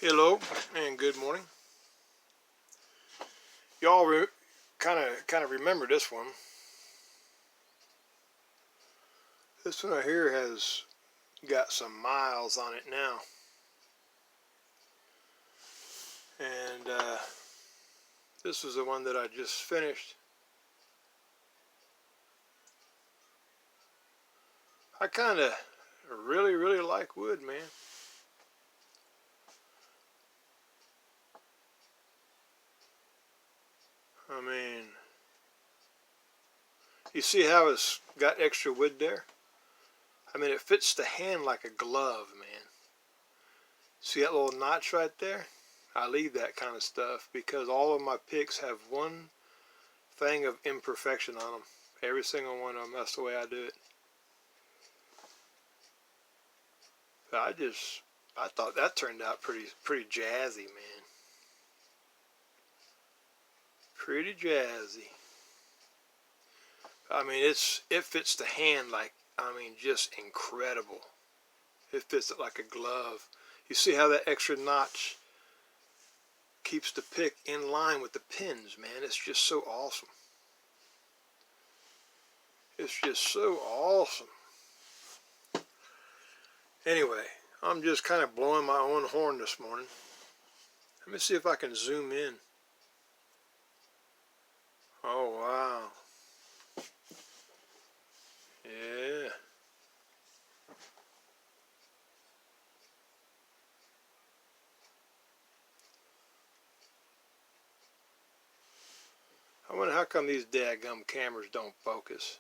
Hello and good morning. Y'all kind of remember this one. This one right here has got some miles on it now, and this was the one that I just finished. I kind of really like wood, man. I mean, you see how it's got extra wood there? I mean, it fits the hand like a glove, man. See that little notch right there? I leave that kind of stuff because all of my picks have one thing of imperfection on them. Every single one of them. That's the way I do it. But I thought that turned out pretty jazzy, man. Pretty jazzy. I mean, it fits the hand like, I mean, just incredible. It fits it like a glove. You see how that extra notch keeps the pick in line with the pins, man. It's just so awesome. It's just so awesome. Anyway, I'm just kind of blowing my own horn this morning. Let me see if I can zoom in. Oh, wow. Yeah. I wonder how come these dadgum cameras don't focus.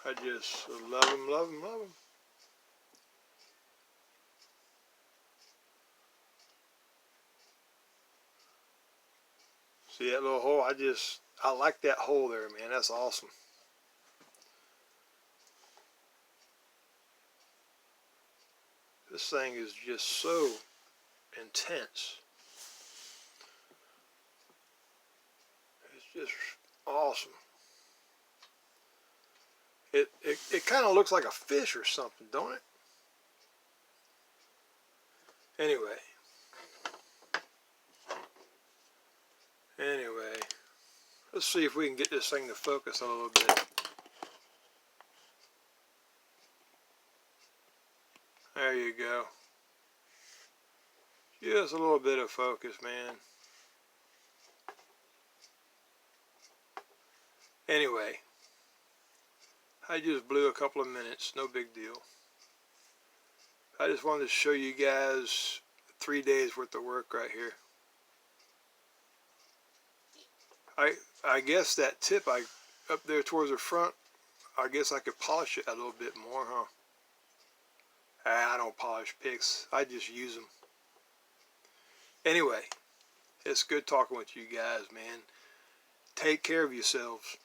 I just love them, love them, love them. See that little hole? I like that hole there, man. That's awesome. This thing is just so intense. It's just awesome. It kind of looks like a fish or something, don't it? Anyway, let's see if we can get this thing to focus a little bit. There you go. Just a little bit of focus, man. Anyway, I just blew a couple of minutes, no big deal. I just wanted to show you guys 3 days worth of work right here. I guess that tip up there towards the front, I guess I could polish it a little bit more, huh? I don't polish picks. I just use them. Anyway, it's good talking with you guys, man. Take care of yourselves.